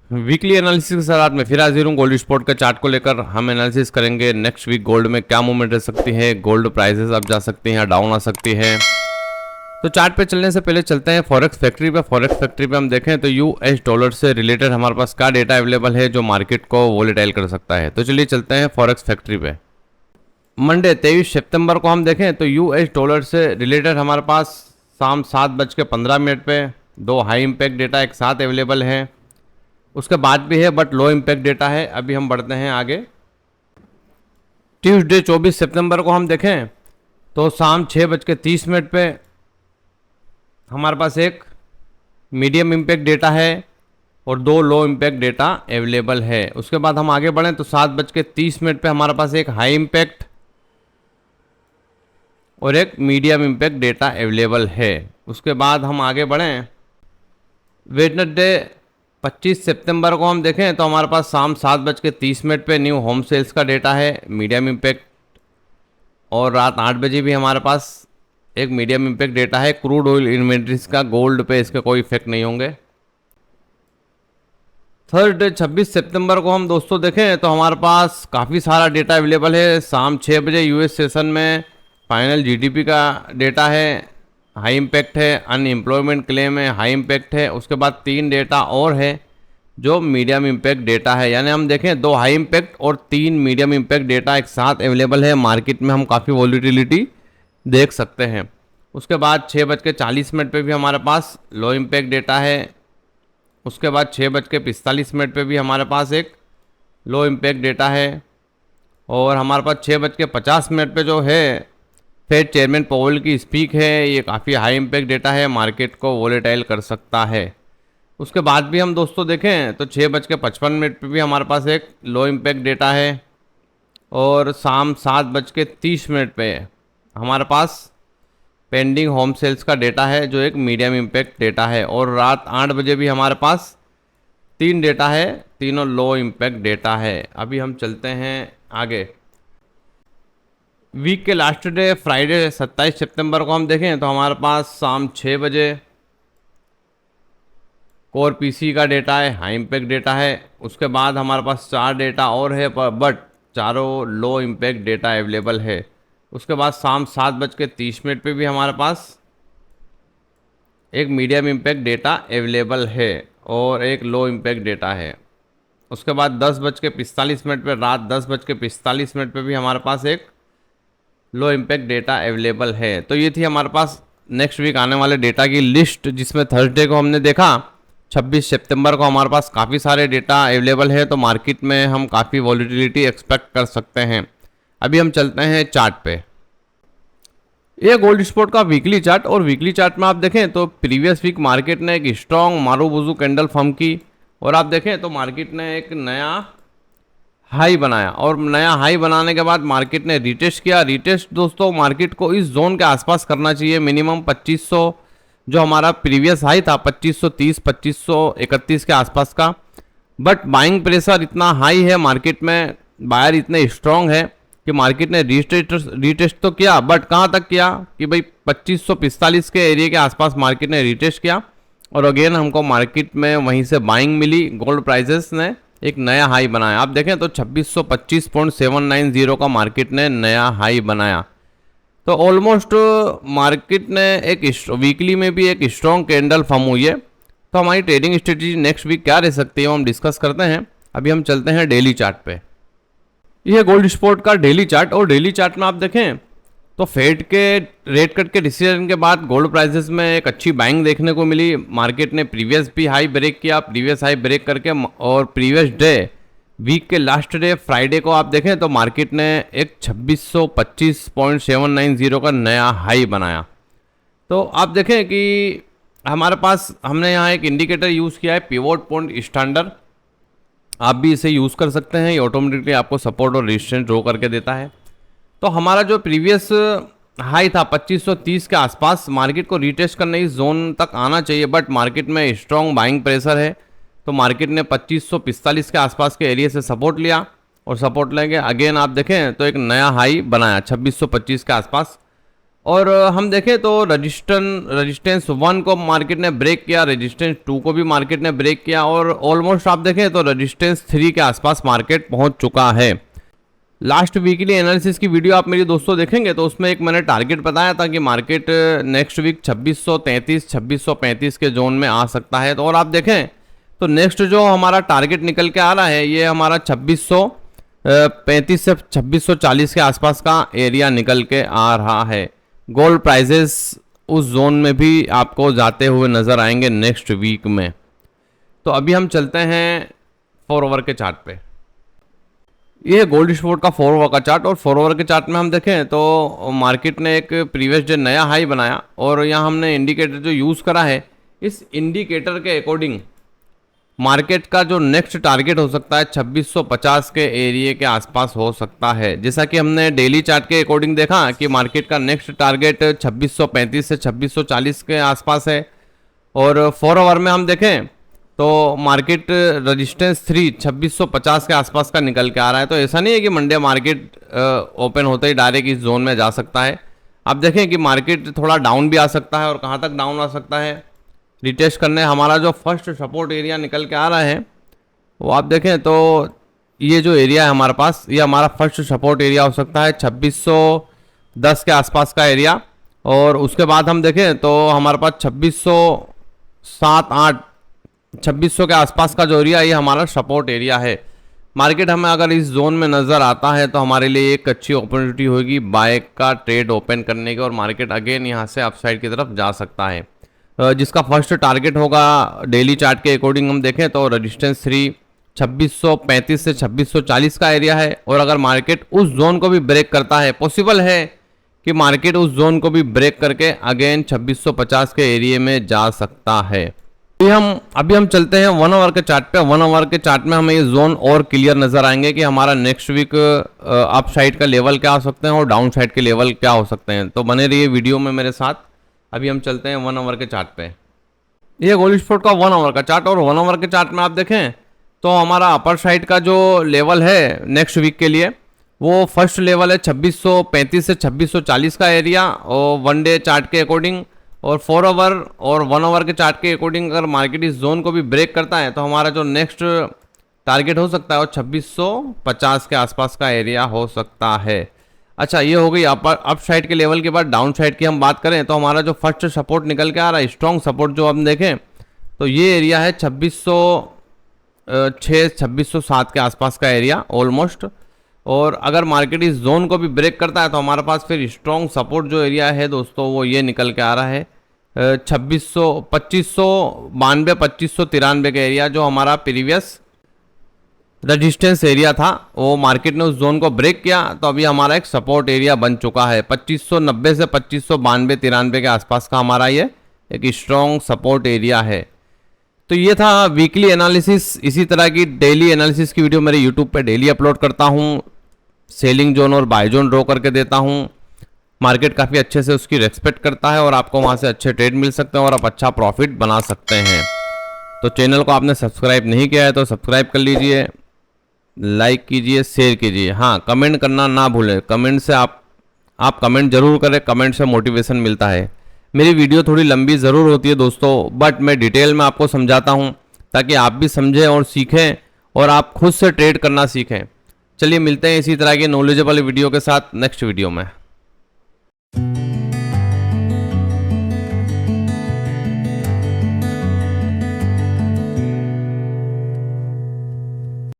Weekly analysis के साथ में फिर हाजिर हूँ गोल्ड स्पॉट के चार्ट को लेकर। हम एनालिसिस करेंगे नेक्स्ट वीक गोल्ड में क्या मूवमेंट रह सकती है, गोल्ड प्राइसेस अप जा सकती हैं या डाउन आ सकती है। तो चार्ट पे चलने से पहले चलते हैं फॉरेक्स फैक्ट्री पे। फॉरेक्स फैक्ट्री पे हम देखें तो यूएस डॉलर से रिलेटेड हमारे पास क्या डेटा अवेलेबल है जो मार्केट को वोलेटाइल कर सकता है। तो चलिए चलते हैं फॉरेक्स फैक्ट्री पे। मंडे 23 सितंबर को हम देखें तो यूएस डॉलर से रिलेटेड हमारे पास शाम 7:15 पे दो हाई इम्पैक्ट डेटा एक साथ अवेलेबल है। उसके बाद भी है बट लो इम्पैक्ट डेटा है। अभी हम बढ़ते हैं आगे। ट्यूसडे 24 सितंबर को हम देखें तो शाम 6:30 पे हमारे पास एक मीडियम इम्पैक्ट डेटा है और दो लो इम्पैक्ट डेटा अवेलेबल है। उसके बाद हम आगे बढ़ें तो 7:30 पे हमारे पास एक हाई इम्पैक्ट और एक मीडियम इम्पैक्ट डेटा अवेलेबल है। उसके बाद हम आगे बढ़ें वेडनेसडे 25 सितंबर को हम देखें तो हमारे पास शाम 7:30 पे न्यू होम सेल्स का डेटा है मीडियम इम्पैक्ट, और रात 8 बजे भी हमारे पास एक मीडियम इम्पैक्ट डेटा है क्रूड ऑयल इन्वेंट्रीज का। गोल्ड पे इसके कोई इफेक्ट नहीं होंगे। थर्सडे 26 सितंबर को हम दोस्तों देखें तो हमारे पास काफ़ी सारा डेटा अवेलेबल है। शाम 6 बजे यूएस सेशन में फाइनल जीडीपी का डेटा है, हाई इम्पैक्ट है। अनएम्प्लॉयमेंट क्लेम है, हाई इम्पैक्ट है। उसके बाद 3 डेटा और है जो मीडियम इम्पैक्ट डेटा है, यानी हम देखें 2 हाई इम्पैक्ट और 3 मीडियम इम्पैक्ट डेटा एक साथ अवेलेबल है। मार्केट में हम काफ़ी वॉलीटिलिटी देख सकते हैं। उसके बाद 6:40 पे भी हमारे पास लो इम्पैक्ट डेटा है। उसके बाद 6:45 पे भी हमारे पास एक लो इम्पैक्ट डेटा है। और हमारे पास 6:50 पे जो है फेड चेयरमैन पॉवेल की स्पीक है, ये काफ़ी हाई इम्पैक्ट डेटा है, मार्केट को वोलेटाइल कर सकता है। उसके बाद भी हम दोस्तों देखें तो 6:55 पे भी हमारे पास एक लो इम्पैक्ट डेटा है। और शाम 7:30 पे हमारे पास पेंडिंग होम सेल्स का डेटा है जो एक मीडियम इम्पैक्ट डेटा है। और रात 8 बजे भी हमारे पास 3 डेटा है, तीनों लो इम्पैक्ट डेटा है। अभी हम चलते हैं आगे। वीक के लास्ट डे फ्राइडे 27 सितंबर को हम देखें तो हमारे पास शाम 6 बजे कोर पीसी का डेटा है, हाई इम्पैक्ट डेटा है। उसके बाद हमारे पास 4 डेटा और है बट चारों लो इम्पैक्ट डेटा अवेलेबल है। उसके बाद शाम 7:30 पे भी हमारे पास एक मीडियम इम्पैक्ट डेटा अवेलेबल है और एक लो इम्पैक्ट डेटा है। उसके बाद 10:45 पे रात 10:45 पे भी हमारे पास एक लो इम्पैक्ट डेटा अवेलेबल है। तो ये थी हमारे पास नेक्स्ट वीक आने वाले डेटा की लिस्ट, जिसमें थर्सडे को हमने देखा 26 सितंबर को हमारे पास काफ़ी सारे डेटा अवेलेबल है। तो मार्केट में हम काफ़ी वॉलीटिलिटी एक्सपेक्ट कर सकते हैं। अभी हम चलते हैं चार्ट पे। ये गोल्ड स्पॉट का वीकली चार्ट, और वीकली चार्ट में आप देखें तो प्रीवियस वीक मार्केट ने एक स्ट्रॉन्ग मारूबुजू कैंडल फॉर्म की, और आप देखें तो मार्केट ने एक नया हाई बनाया, और नया हाई बनाने के बाद मार्केट ने रिटेस्ट किया। रिटेस्ट दोस्तों मार्केट को इस जोन के आसपास करना चाहिए, मिनिमम 2500 जो हमारा प्रीवियस हाई था 2530 2531 के आसपास का। बट बाइंग प्रेशर इतना हाई है मार्केट में, बायर इतने स्ट्रांग है कि मार्केट ने रिटेस्ट तो किया, बट कहाँ तक किया कि भाई 2545 के एरिया के आसपास मार्केट ने रिटेस्ट किया, और अगेन हमको मार्केट में वहीं से बाइंग मिली। गोल्ड प्राइसेस ने एक नया हाई बनाया। आप देखें तो 2625.790 का मार्केट ने नया हाई बनाया। तो ऑलमोस्ट मार्केट ने एक वीकली में भी एक स्ट्रॉन्ग कैंडल फॉर्म हुई है। तो हमारी ट्रेडिंग स्ट्रेटजी नेक्स्ट वीक क्या रह सकती है वो हम डिस्कस करते हैं। अभी हम चलते हैं डेली चार्ट पे। यह गोल्ड स्पॉट का डेली चार्ट, और डेली चार्ट में आप देखें तो फेड के रेट कट के डिसीजन के बाद गोल्ड प्राइसेस में एक अच्छी बाइंग देखने को मिली। मार्केट ने प्रीवियस भी हाई ब्रेक किया, प्रीवियस हाई ब्रेक करके, और प्रीवियस डे वीक के लास्ट डे फ्राइडे को आप देखें तो मार्केट ने एक 2625.790 का नया हाई बनाया। तो आप देखें कि हमारे पास हमने यहाँ एक इंडिकेटर यूज़ किया है पिवोट पॉइंट स्टैंडर्ड। आप भी इसे यूज़ कर सकते हैं, ये ऑटोमेटिकली आपको सपोर्ट और रेजिस्टेंस ड्रॉ करके देता है। तो हमारा जो प्रीवियस हाई था 2530 के आसपास, मार्केट को रीटेस्ट करने इस जोन तक आना चाहिए, बट मार्केट में स्ट्रॉन्ग बाइंग प्रेशर है। तो मार्केट ने 2545 के आसपास के एरिया से सपोर्ट लिया, और सपोर्ट लेके अगेन आप देखें तो एक नया हाई बनाया 2625 के आसपास। और हम देखें तो रेजिस्टेंस 1 को मार्केट ने ब्रेक किया, रेजिस्टेंस 2 को भी मार्केट ने ब्रेक किया और ऑलमोस्ट आप देखें तो रेजिस्टेंस 3 के आसपास मार्केट पहुंच चुका है। लास्ट वीकली एनालिसिस की वीडियो आप मेरी दोस्तों देखेंगे तो उसमें एक मैंने टारगेट बताया था कि मार्केट नेक्स्ट वीक 2633 2635 के जोन में आ सकता है। तो और आप देखें तो नेक्स्ट जो हमारा टारगेट निकल के आ रहा है ये हमारा 2635 से 2640 के आसपास का एरिया निकल के आ रहा है। गोल्ड प्राइजेस उस जोन में भी आपको जाते हुए नज़र आएंगे नेक्स्ट वीक में। तो अभी हम चलते हैं 4 आवर के चार्ट पे। ये गोल्ड स्पॉट का 4 आवर का चार्ट और 4 आवर के चार्ट में हम देखें तो मार्केट ने एक प्रीवियस डे नया हाई बनाया और यहाँ हमने इंडिकेटर जो यूज़ करा है, इस इंडिकेटर के अकॉर्डिंग मार्केट का जो नेक्स्ट टारगेट हो सकता है 2650 के एरिया के आसपास हो सकता है। जैसा कि हमने डेली चार्ट के अकॉर्डिंग देखा कि मार्केट का नेक्स्ट टारगेट 2635 से 2640 के आसपास है। और 4 आवर में हम देखें तो मार्केट रेजिस्टेंस 3 2650 के आसपास का निकल के आ रहा है। तो ऐसा नहीं है कि मंडे मार्केट ओपन होते ही डायरेक्ट इस जोन में जा सकता है। आप देखें कि मार्केट थोड़ा डाउन भी आ सकता है और कहाँ तक डाउन आ सकता है रिटेस्ट करने हमारा जो फर्स्ट सपोर्ट एरिया निकल के आ रहा है वो आप देखें तो ये जो एरिया है हमारे पास, ये हमारा फर्स्ट सपोर्ट एरिया हो सकता है 2610 के आसपास का एरिया। और उसके बाद हम देखें तो हमारे पास 2600 के आसपास का जो एरिया ये हमारा सपोर्ट एरिया है। मार्केट हमें अगर इस जोन में नज़र आता है तो हमारे लिए एक अच्छी अपॉर्चुनिटी होगी बाय का ट्रेड ओपन करने की और मार्केट अगेन यहाँ से अपसाइड की तरफ जा सकता है। जिसका फर्स्ट टारगेट होगा डेली चार्ट के अकॉर्डिंग हम देखें तो रेजिस्टेंस 3 2635 से 2640 का एरिया है। और अगर मार्केट उस जोन को भी ब्रेक करता है, पॉसिबल है कि मार्केट उस जोन को भी ब्रेक करके अगेन 2650 के एरिया में जा सकता है। अभी हम चलते हैं 1 आवर के चार्ट पे। 1 आवर के चार्ट में हमें ये जोन और क्लियर नजर आएंगे कि हमारा नेक्स्ट वीक अप साइड का लेवल क्या हो सकते हैं और डाउन साइड के लेवल क्या हो सकते हैं। तो बने रहिए वीडियो में मेरे साथ। अभी हम चलते हैं 1 आवर के चार्ट पे। ये गोल्ड स्पॉट का 1 आवर का चार्ट और 1 आवर के चार्ट में आप देखें तो हमारा अपर साइड का जो लेवल है नेक्स्ट वीक के लिए वो फर्स्ट लेवल है 2635 से 2640 का एरिया और 1 डे चार्ट के अकॉर्डिंग। और 4 आवर और 1 आवर के चार्ट के अकॉर्डिंग अगर मार्केट इस जोन को भी ब्रेक करता है तो हमारा जो नेक्स्ट टारगेट हो सकता है वो 2650 के आसपास का एरिया हो सकता है। अच्छा, ये हो गई अप साइड के लेवल के बाद डाउन साइड की हम बात करें तो हमारा जो फर्स्ट सपोर्ट निकल के आ रहा है, स्ट्रॉन्ग सपोर्ट जो हम देखें तो ये एरिया है 2606 2607 के आसपास का एरिया ऑलमोस्ट। और अगर मार्केट इस जोन को भी ब्रेक करता है तो हमारे पास फिर स्ट्रॉन्ग सपोर्ट जो एरिया है दोस्तों वो ये निकल के आ रहा है 2592 2593 का एरिया जो हमारा प्रीवियस रेजिस्टेंस एरिया था वो मार्केट ने उस जोन को ब्रेक किया तो अभी हमारा एक सपोर्ट एरिया बन चुका है। 2590 से 2592 93 के आसपास का हमारा ये एक स्ट्रॉन्ग सपोर्ट एरिया है। तो ये था वीकली एनालिसिस। इसी तरह की डेली एनालिसिस की वीडियो मेरे यूट्यूब पे डेली अपलोड करता हूँ। सेलिंग जोन और बाय जोन ड्रॉ करके देता हूँ। मार्केट काफ़ी अच्छे से उसकी रेस्पेक्ट करता है और आपको वहाँ से अच्छे ट्रेड मिल सकते हैं और आप अच्छा प्रॉफिट बना सकते हैं। तो चैनल को आपने सब्सक्राइब नहीं किया है तो सब्सक्राइब कर लीजिए, लाइक कीजिए, शेयर कीजिए। हाँ, कमेंट करना ना भूलें। कमेंट से आप कमेंट जरूर करें, कमेंट से मोटिवेशन मिलता है। मेरी वीडियो थोड़ी लंबी ज़रूर होती है दोस्तों, बट मैं डिटेल में आपको समझाता हूँ ताकि आप भी समझें और सीखें और आप खुद से ट्रेड करना सीखें। चलिए मिलते हैं इसी तरह के नॉलेजेबल वीडियो के साथ नेक्स्ट वीडियो में।